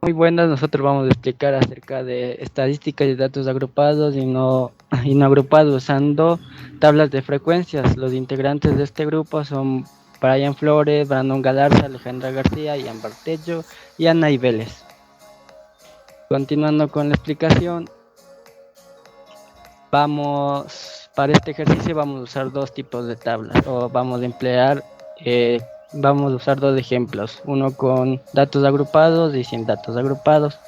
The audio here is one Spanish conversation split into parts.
Muy buenas, nosotros vamos a explicar acerca de estadísticas de datos agrupados y no agrupados usando tablas de frecuencias. Los integrantes de este grupo son Brian Flores, Brandon Galarza, Alejandra García, Ian Bartello y Ana Vélez. Continuando con la explicación, para este ejercicio vamos a usar dos tipos de tablas o vamos a usar dos ejemplos, uno con datos agrupados y sin datos agrupados.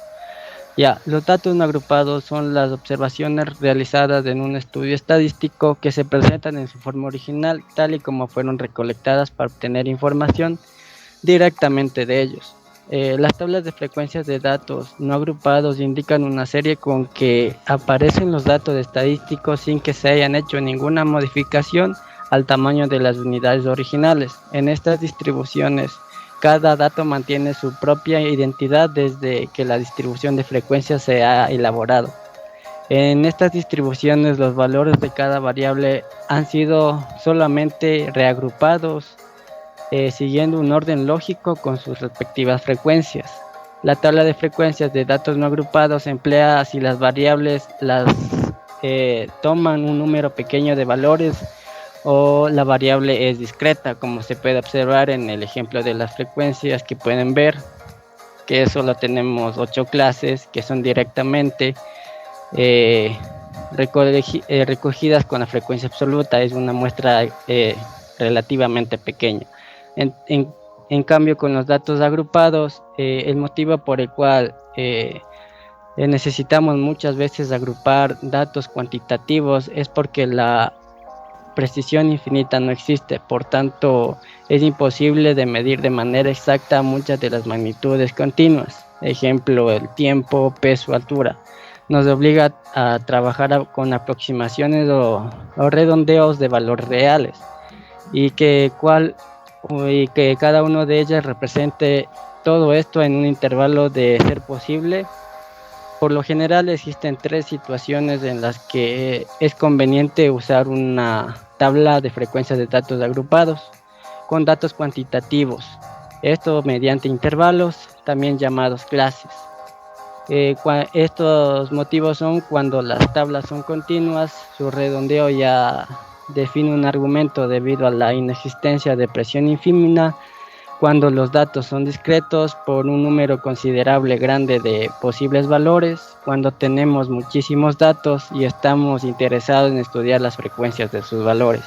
Ya, los datos no agrupados son las observaciones realizadas en un estudio estadístico que se presentan en su forma original, tal y como fueron recolectadas para obtener información directamente de ellos. Las tablas de frecuencias de datos no agrupados indican una serie con que aparecen los datos estadísticos sin que se hayan hecho ninguna modificación al tamaño de las unidades originales. En estas distribuciones, cada dato mantiene su propia identidad desde que la distribución de frecuencias se ha elaborado. En estas distribuciones, los valores de cada variable han sido solamente reagrupados siguiendo un orden lógico con sus respectivas frecuencias. La tabla de frecuencias de datos no agrupados se emplea si las variables toman un número pequeño de valores o la variable es discreta, como se puede observar en el ejemplo de las frecuencias que pueden ver, que solo tenemos 8 clases que son directamente recogidas con la frecuencia absoluta. Es una muestra relativamente pequeña. En, en, en cambio, con los datos agrupados, el motivo por el cual necesitamos muchas veces agrupar datos cuantitativos es porque la precisión infinita no existe, por tanto es imposible de medir de manera exacta muchas de las magnitudes continuas, ejemplo el tiempo, peso, altura. Nos obliga a trabajar con aproximaciones o redondeos de valores reales y que cada uno de ellas represente todo esto en un intervalo de ser posible. Por lo general existen tres situaciones en las que es conveniente usar una tabla de frecuencias de datos agrupados con datos cuantitativos, esto mediante intervalos, también llamados clases. Estos motivos son cuando las tablas son continuas, su redondeo ya define un argumento debido a la inexistencia de presión infimina, cuando los datos son discretos por un número considerable grande de posibles valores, cuando tenemos muchísimos datos y estamos interesados en estudiar las frecuencias de sus valores.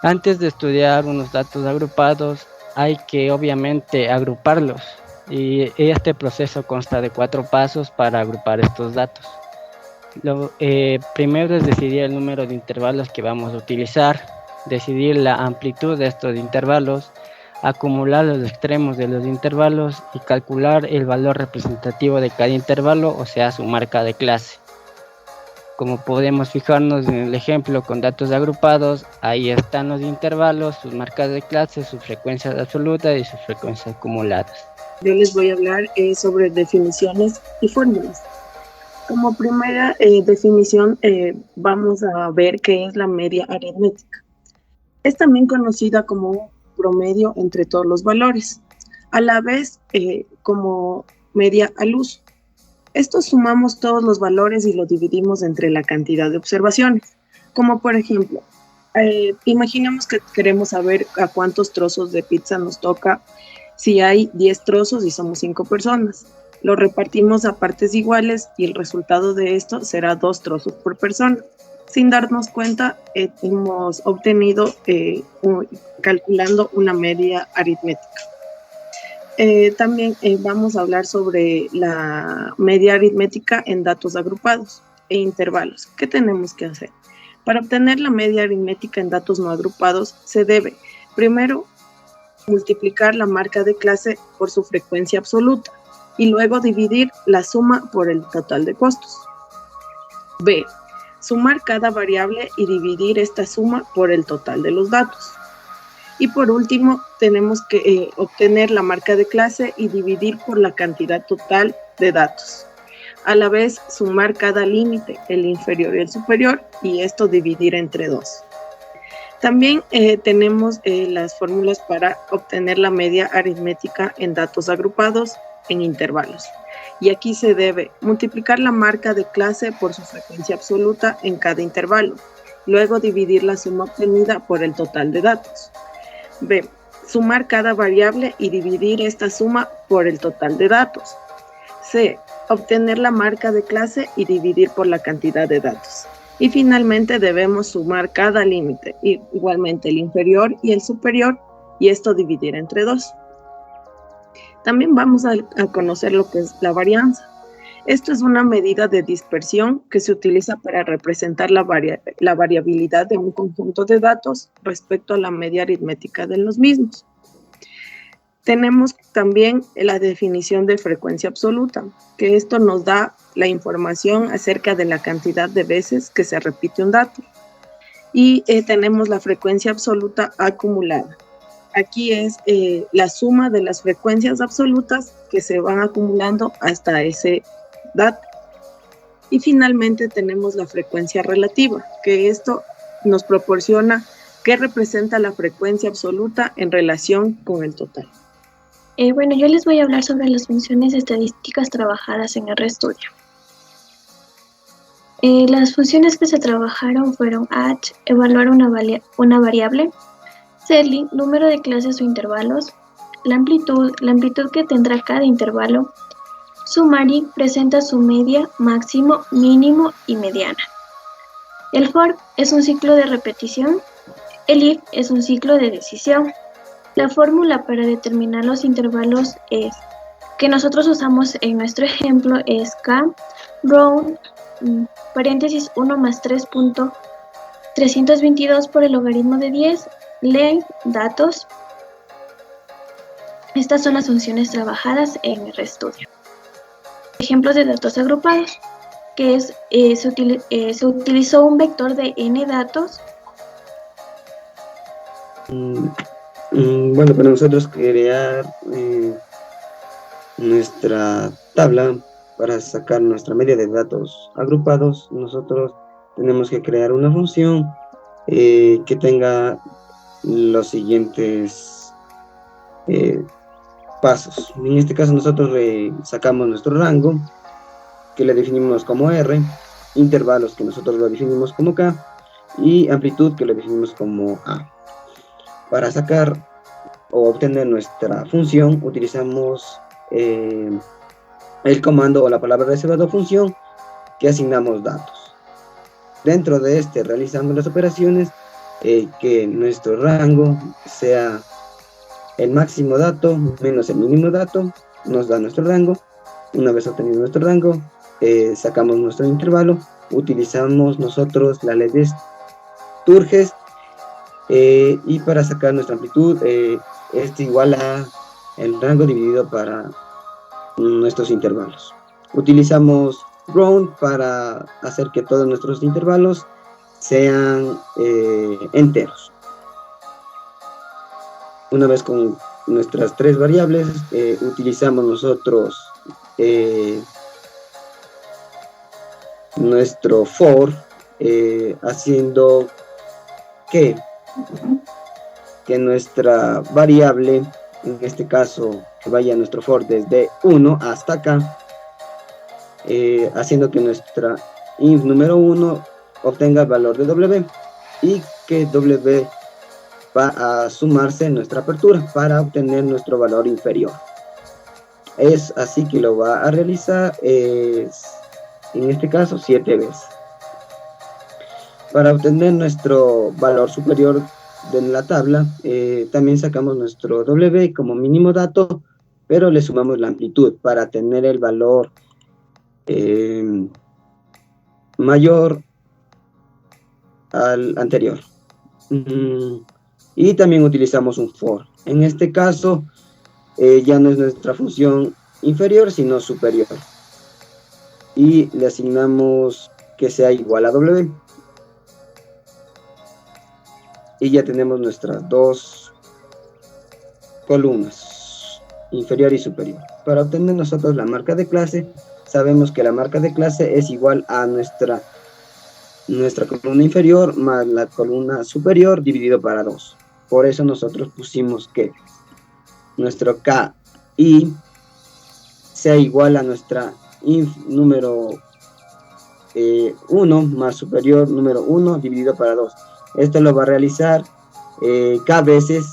Antes de estudiar unos datos agrupados, hay que obviamente agruparlos, y este proceso consta de 4 pasos para agrupar estos datos. Primero es decidir el número de intervalos que vamos a utilizar, decidir la amplitud de estos intervalos, acumular los extremos de los intervalos y calcular el valor representativo de cada intervalo, o sea, su marca de clase. Como podemos fijarnos en el ejemplo con datos agrupados, ahí están los intervalos, sus marcas de clase, sus frecuencias absolutas y sus frecuencias acumuladas. Yo les voy a hablar sobre definiciones y fórmulas. Como primera definición vamos a ver qué es la media aritmética. Es también conocida como un promedio entre todos los valores, a la vez como media al uso. Esto sumamos todos los valores y lo dividimos entre la cantidad de observaciones. Como por ejemplo, imaginemos que queremos saber a cuántos trozos de pizza nos toca si hay 10 trozos y somos 5 personas. Lo repartimos a partes iguales y el resultado de esto será 2 trozos por persona. Sin darnos cuenta, hemos obtenido calculando una media aritmética. También vamos a hablar sobre la media aritmética en datos agrupados e intervalos. ¿Qué tenemos que hacer? Para obtener la media aritmética en datos no agrupados, se debe, primero, multiplicar la marca de clase por su frecuencia absoluta y luego dividir la suma por el total de costos. B. Sumar cada variable y dividir esta suma por el total de los datos. Y por último, tenemos que obtener la marca de clase y dividir por la cantidad total de datos. A la vez, sumar cada límite, el inferior y el superior, y esto dividir entre 2. También tenemos las fórmulas para obtener la media aritmética en datos agrupados en intervalos. Y aquí se debe multiplicar la marca de clase por su frecuencia absoluta en cada intervalo. Luego dividir la suma obtenida por el total de datos. B. Sumar cada variable y dividir esta suma por el total de datos. C. Obtener la marca de clase y dividir por la cantidad de datos. Y finalmente debemos sumar cada límite, igualmente el inferior y el superior, y esto dividir entre 2. También vamos a conocer lo que es la varianza. Esto es una medida de dispersión que se utiliza para representar la variabilidad de un conjunto de datos respecto a la media aritmética de los mismos. Tenemos también la definición de frecuencia absoluta, que esto nos da la información acerca de la cantidad de veces que se repite un dato. Y tenemos la frecuencia absoluta acumulada. Aquí es la suma de las frecuencias absolutas que se van acumulando hasta ese dato. Y finalmente tenemos la frecuencia relativa, que esto nos proporciona qué representa la frecuencia absoluta en relación con el total. Bueno, yo les voy a hablar sobre las funciones estadísticas trabajadas en RStudio. Las funciones que se trabajaron fueron add, evaluar una variable, setling, número de clases o intervalos, la amplitud que tendrá cada intervalo, summary, presenta su media, máximo, mínimo y mediana. El for es un ciclo de repetición, el if es un ciclo de decisión. La fórmula para determinar los intervalos que nosotros usamos en nuestro ejemplo es k, round, paréntesis 1 más 3.322 por el logaritmo de 10, length, datos. Estas son las funciones trabajadas en RStudio. Ejemplos de datos agrupados, que es, se utilizó un vector de n datos. Bueno, para nosotros crear nuestra tabla para sacar nuestra media de datos agrupados, nosotros tenemos que crear una función que tenga los siguientes pasos. En este caso nosotros sacamos nuestro rango, que le definimos como R, intervalos que nosotros lo definimos como K, y amplitud que lo definimos como A. Para sacar o obtener nuestra función utilizamos el comando o la palabra reservada función que asignamos datos. Dentro de este realizamos las operaciones que nuestro rango sea el máximo dato menos el mínimo dato, nos da nuestro rango. Una vez obtenido nuestro rango, sacamos nuestro intervalo, utilizamos nosotros la ley de Sturges. Y para sacar nuestra amplitud es igual a el rango dividido para nuestros intervalos. Utilizamos round para hacer que todos nuestros intervalos sean enteros. Una vez con nuestras tres variables, utilizamos nosotros nuestro for, haciendo que nuestra variable, en este caso que vaya nuestro for desde 1 hasta acá, haciendo que nuestra inf número 1 obtenga el valor de W y que W va a sumarse en nuestra apertura para obtener nuestro valor inferior. Es así que lo va a realizar, en este caso 7 veces. Para obtener nuestro valor superior de la tabla, también sacamos nuestro W como mínimo dato, pero le sumamos la amplitud para tener el valor mayor al anterior. Y también utilizamos un for. En este caso, ya no es nuestra función inferior, sino superior. Y le asignamos que sea igual a W. Y ya tenemos nuestras dos columnas, inferior y superior. Para obtener nosotros la marca de clase, sabemos que la marca de clase es igual a nuestra columna inferior más la columna superior dividido para 2. Por eso nosotros pusimos que nuestro KI sea igual a nuestra inf número 1 más superior número 1 dividido para 2. Esto lo va a realizar K veces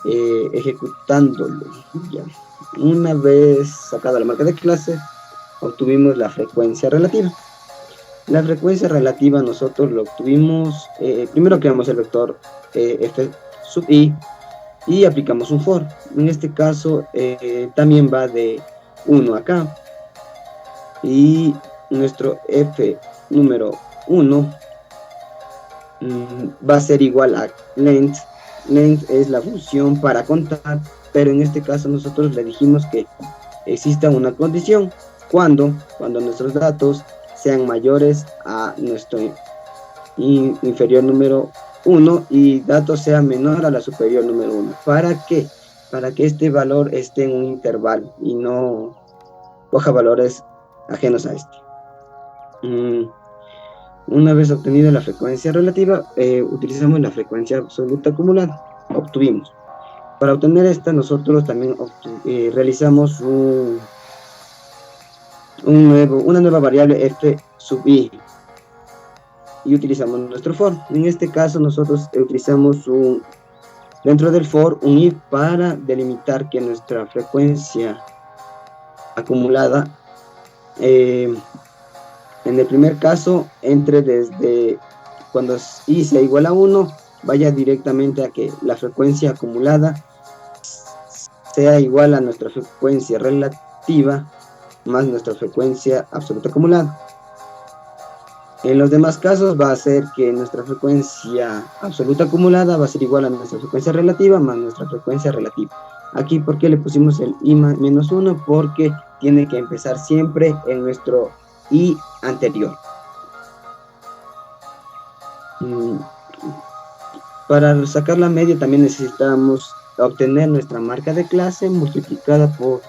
ejecutándolo. Ya. Una vez sacada la marca de clase, obtuvimos la frecuencia relativa. La frecuencia relativa nosotros lo obtuvimos, primero creamos el vector f sub i y aplicamos un for. En este caso también va de 1 acá. Y nuestro f número 1 va a ser igual a length. Length es la función para contar, pero en este caso nosotros le dijimos que exista una condición cuando nuestros datos sean mayores a nuestro inferior número 1 y datos sea menor a la superior número 1. ¿Para qué? Para que este valor esté en un intervalo y no coja valores ajenos a este. Una vez obtenida la frecuencia relativa, utilizamos la frecuencia absoluta acumulada. Obtuvimos. Para obtener esta, nosotros también realizamos una nueva variable f sub i y utilizamos nuestro for. En este caso, nosotros utilizamos dentro del for un if para delimitar que nuestra frecuencia acumulada en el primer caso entre desde cuando i sea igual a 1 vaya directamente a que la frecuencia acumulada sea igual a nuestra frecuencia relativa más nuestra frecuencia absoluta acumulada. En los demás casos va a ser que nuestra frecuencia absoluta acumulada va a ser igual a nuestra frecuencia relativa más nuestra frecuencia relativa. Aquí, ¿por qué le pusimos el i menos 1? Porque tiene que empezar siempre en nuestro i anterior. Para sacar la media también necesitamos obtener nuestra marca de clase multiplicada por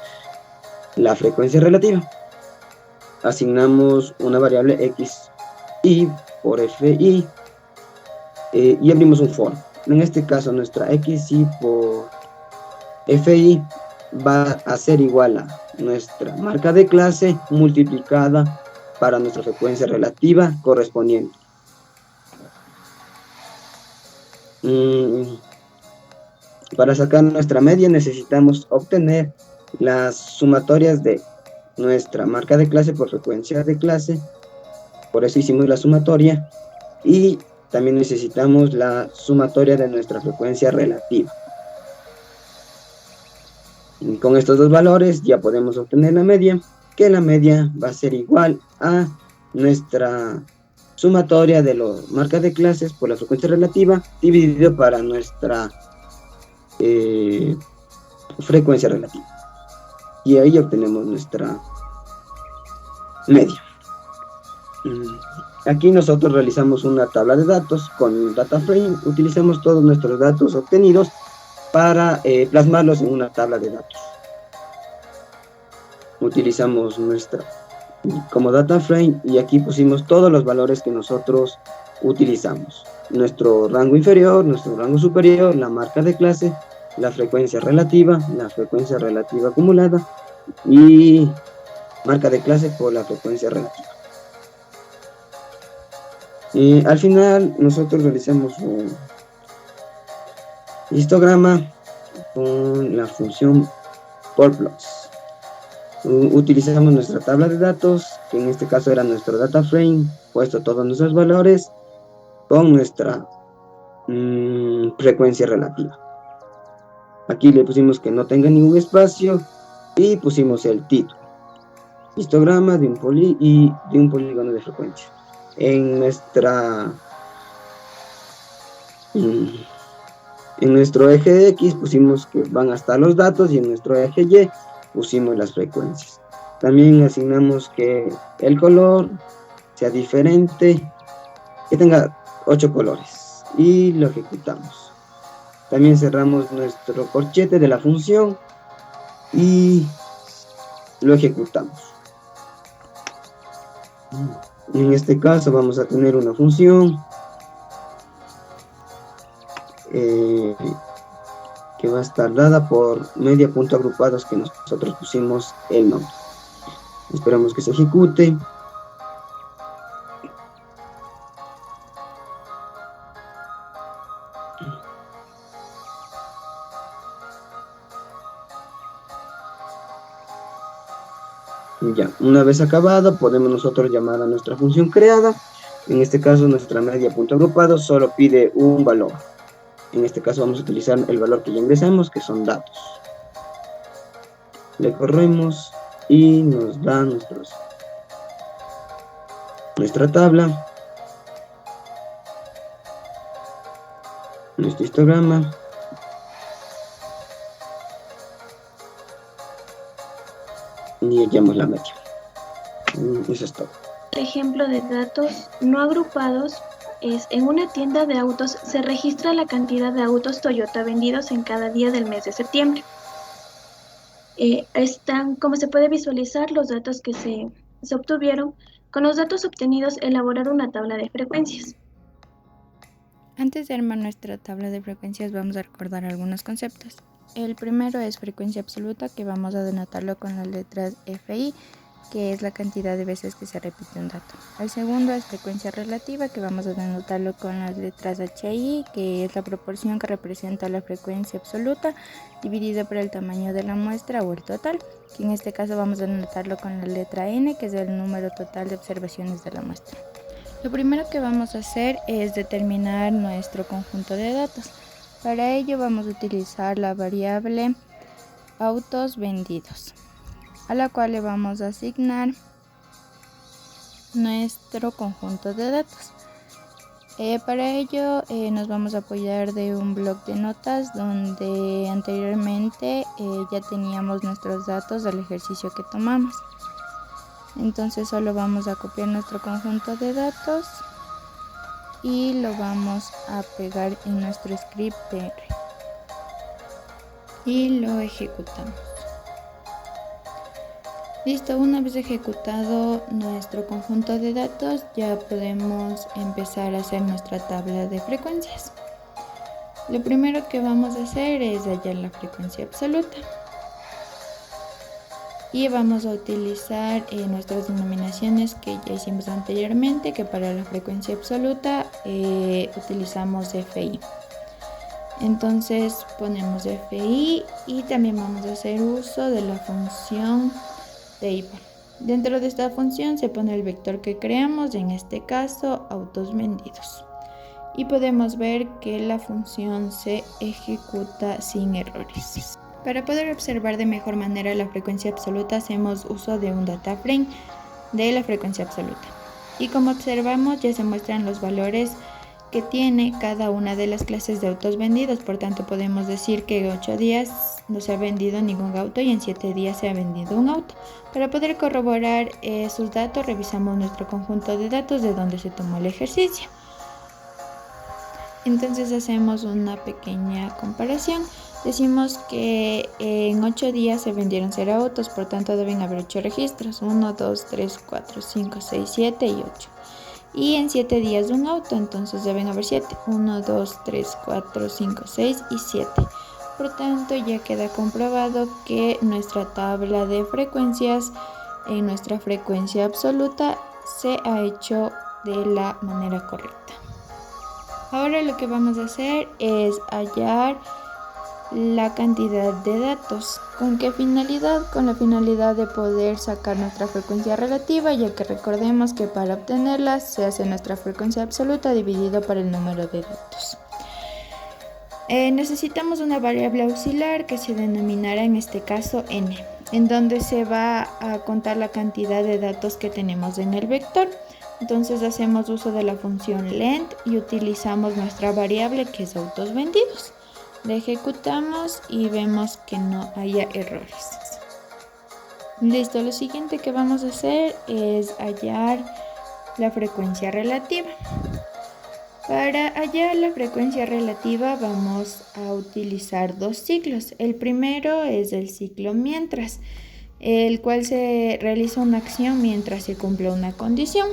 la frecuencia relativa. Asignamos una variable xi por fi y abrimos un for. En este caso nuestra xi por fi va a ser igual a nuestra marca de clase multiplicada para nuestra frecuencia relativa correspondiente. Para sacar nuestra media necesitamos obtener las sumatorias de nuestra marca de clase por frecuencia de clase, por eso hicimos la sumatoria, y también necesitamos la sumatoria de nuestra frecuencia relativa. Y con estos dos valores ya podemos obtener la media, que la media va a ser igual a nuestra sumatoria de la marca de clases por la frecuencia relativa dividido para nuestra frecuencia relativa. Y ahí obtenemos nuestra media. Aquí nosotros realizamos una tabla de datos con un data frame. Utilizamos todos nuestros datos obtenidos para plasmarlos en una tabla de datos. Utilizamos nuestra como data frame y aquí pusimos todos los valores que nosotros utilizamos. Nuestro rango inferior, nuestro rango superior, la marca de clase, la frecuencia relativa acumulada y marca de clase por la frecuencia relativa. Y al final nosotros realizamos un histograma con la función por blocks. Utilizamos nuestra tabla de datos, que en este caso era nuestro data frame, puesto todos nuestros valores con nuestra frecuencia relativa. Aquí le pusimos que no tenga ningún espacio y pusimos el título: histograma de un polígono de frecuencia. En nuestro eje X pusimos que van hasta los datos y en nuestro eje Y pusimos las frecuencias. También asignamos que el color sea diferente, que tenga 8 colores y lo ejecutamos. También cerramos nuestro corchete de la función y lo ejecutamos. En este caso vamos a tener una función que que va a estar dada por media punto agrupados que nosotros pusimos el nombre. Esperamos que se ejecute. Ya, una vez acabado, podemos nosotros llamar a nuestra función creada. En este caso, nuestra media punto agrupado solo pide un valor. En este caso vamos a utilizar el valor que ya ingresamos, que son datos. Le corremos y nos da nuestra tabla, nuestro histograma. Y hallamos la media. Eso es todo. El ejemplo de datos no agrupados es: en una tienda de autos se registra la cantidad de autos Toyota vendidos en cada día del mes de septiembre. Están, como se puede visualizar, los datos que se obtuvieron. Con los datos obtenidos, elaborar una tabla de frecuencias. Antes de armar nuestra tabla de frecuencias, vamos a recordar algunos conceptos. El primero es frecuencia absoluta, que vamos a denotarlo con las letras FI, que es la cantidad de veces que se repite un dato. El segundo es frecuencia relativa, que vamos a denotarlo con las letras HI, que es la proporción que representa la frecuencia absoluta dividido por el tamaño de la muestra o el total, que en este caso vamos a denotarlo con la letra N, que es el número total de observaciones de la muestra. Lo primero que vamos a hacer es determinar nuestro conjunto de datos. Para ello vamos a utilizar la variable autos vendidos, a la cual le vamos a asignar nuestro conjunto de datos. Para ello nos vamos a apoyar de un bloc de notas donde anteriormente ya teníamos nuestros datos del ejercicio que tomamos. Entonces solo vamos a copiar nuestro conjunto de datos y lo vamos a pegar en nuestro script PR y lo ejecutamos. Listo, una vez ejecutado nuestro conjunto de datos, ya podemos empezar a hacer nuestra tabla de frecuencias. Lo primero que vamos a hacer es hallar la frecuencia absoluta. Y vamos a utilizar nuestras denominaciones que ya hicimos anteriormente, que para la frecuencia absoluta utilizamos FI. Entonces ponemos FI y también vamos a hacer uso de la función table. Dentro de esta función se pone el vector que creamos, en este caso autos vendidos. Y podemos ver que la función se ejecuta sin errores. Para poder observar de mejor manera la frecuencia absoluta, hacemos uso de un data frame de la frecuencia absoluta. Y como observamos, ya se muestran los valores que tiene cada una de las clases de autos vendidos. Por tanto, podemos decir que en 8 días no se ha vendido ningún auto y en 7 días se ha vendido un auto. Para poder corroborar sus datos, revisamos nuestro conjunto de datos de donde se tomó el ejercicio. Entonces hacemos una pequeña comparación. Decimos que en 8 días se vendieron 0 autos, por tanto deben haber 8 registros, 1, 2, 3, 4, 5, 6, 7 y 8. Y en 7 días un auto, entonces deben haber 7, 1, 2, 3, 4, 5, 6 y 7. Por tanto, ya queda comprobado que nuestra tabla de frecuencias en nuestra frecuencia absoluta se ha hecho de la manera correcta. Ahora lo que vamos a hacer es hallar la cantidad de datos. ¿Con qué finalidad? Con la finalidad de poder sacar nuestra frecuencia relativa, ya que recordemos que para obtenerla se hace nuestra frecuencia absoluta dividido por el número de datos. Necesitamos una variable auxiliar que se denominará en este caso n, en donde se va a contar la cantidad de datos que tenemos en el vector. Entonces hacemos uso de la función length y utilizamos nuestra variable que es autos vendidos. La ejecutamos y vemos que no haya errores. Listo, lo siguiente que vamos a hacer es hallar la frecuencia relativa. Para hallar la frecuencia relativa vamos a utilizar dos ciclos. El primero es el ciclo mientras, el cual se realiza una acción mientras se cumple una condición.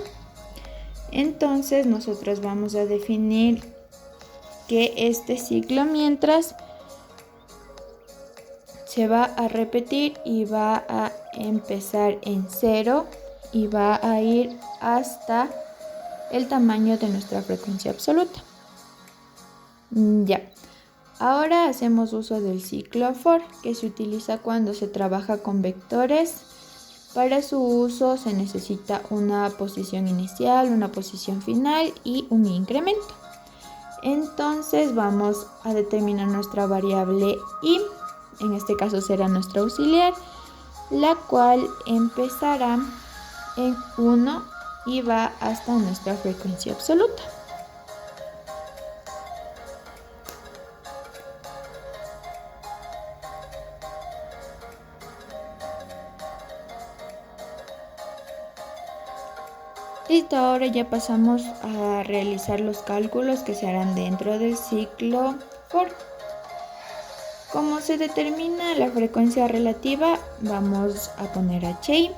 Entonces nosotros vamos a definir que este ciclo mientras se va a repetir y va a empezar en 0 y va a ir hasta el tamaño de nuestra frecuencia absoluta. Ya. Ahora hacemos uso del ciclo for, que se utiliza cuando se trabaja con vectores. Para su uso se necesita una posición inicial, una posición final y un incremento. Entonces vamos a determinar nuestra variable i, en este caso será nuestra auxiliar, la cual empezará en 1 y va hasta nuestra frecuencia absoluta. Listo, ahora ya pasamos a realizar los cálculos que se harán dentro del ciclo for. Como se determina la frecuencia relativa, vamos a poner HI,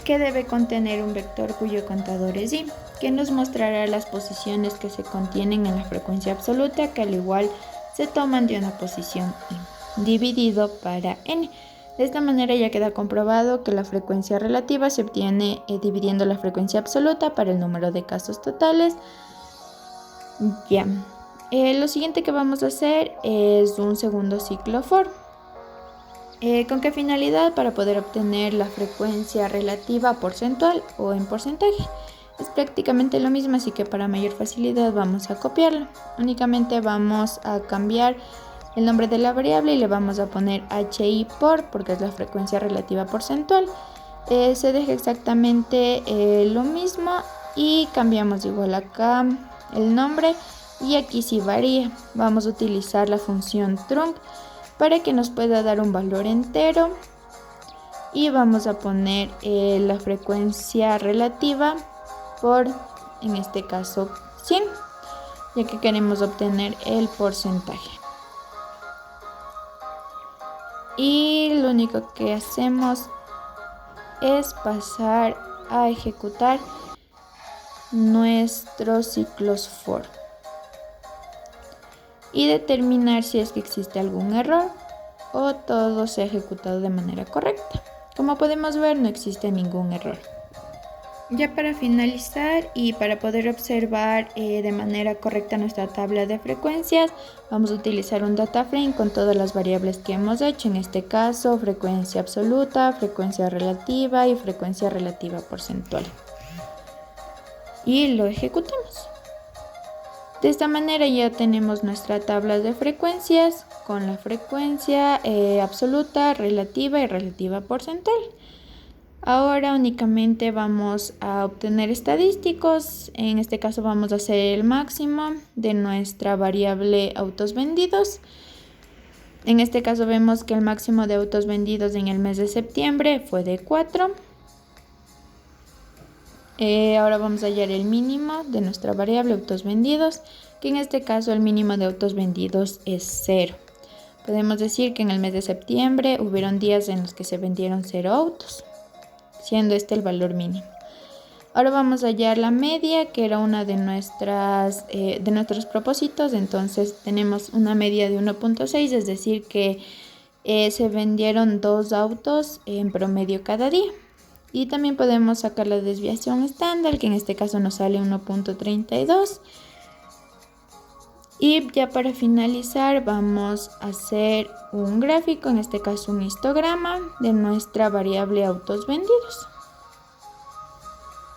que debe contener un vector cuyo contador es i, que nos mostrará las posiciones que se contienen en la frecuencia absoluta, que al igual se toman de una posición i, dividido para n. De esta manera ya queda comprobado que la frecuencia relativa se obtiene dividiendo la frecuencia absoluta para el número de casos totales. Ya. Lo siguiente que vamos a hacer es un segundo ciclo for. ¿Con qué finalidad? Para poder obtener la frecuencia relativa porcentual o en porcentaje. Es prácticamente lo mismo, así que para mayor facilidad vamos a copiarlo. Únicamente vamos a cambiar el nombre de la variable y le vamos a poner HI porque es la frecuencia relativa porcentual. Se deja exactamente lo mismo y cambiamos igual acá el nombre y aquí sí varía. Vamos a utilizar la función trunc para que nos pueda dar un valor entero y vamos a poner la frecuencia relativa por, en este caso, 100, ya que queremos obtener el porcentaje. Y lo único que hacemos es pasar a ejecutar nuestros ciclos for y determinar si es que existe algún error o todo se ha ejecutado de manera correcta. Como podemos ver, no existe ningún error. Ya para finalizar y para poder observar de manera correcta nuestra tabla de frecuencias, vamos a utilizar un data frame con todas las variables que hemos hecho, en este caso frecuencia absoluta, frecuencia relativa y frecuencia relativa porcentual. Y lo ejecutamos. De esta manera ya tenemos nuestra tabla de frecuencias con la frecuencia absoluta, relativa y relativa porcentual. Ahora únicamente vamos a obtener estadísticos. En este caso vamos a hacer el máximo de nuestra variable autos vendidos. En este caso vemos que el máximo de autos vendidos en el mes de septiembre fue de 4. Ahora vamos a hallar el mínimo de nuestra variable autos vendidos, que en este caso el mínimo de autos vendidos es 0. Podemos decir que en el mes de septiembre hubieron días en los que se vendieron 0 autos, siendo este el valor mínimo. Ahora vamos a hallar la media, que era una de nuestros propósitos. Entonces tenemos una media de 1.6, es decir que se vendieron 2 autos en promedio cada día. Y también podemos sacar la desviación estándar, que en este caso nos sale 1.32. Y ya para finalizar vamos a hacer un gráfico, en este caso un histograma de nuestra variable autos vendidos.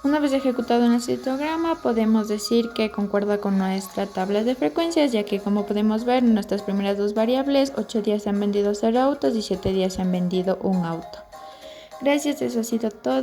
Una vez ejecutado nuestro histograma podemos decir que concuerda con nuestra tabla de frecuencias, ya que como podemos ver en nuestras primeras dos variables, 8 días se han vendido 0 autos y 7 días se han vendido 1 auto. Gracias, eso ha sido todo.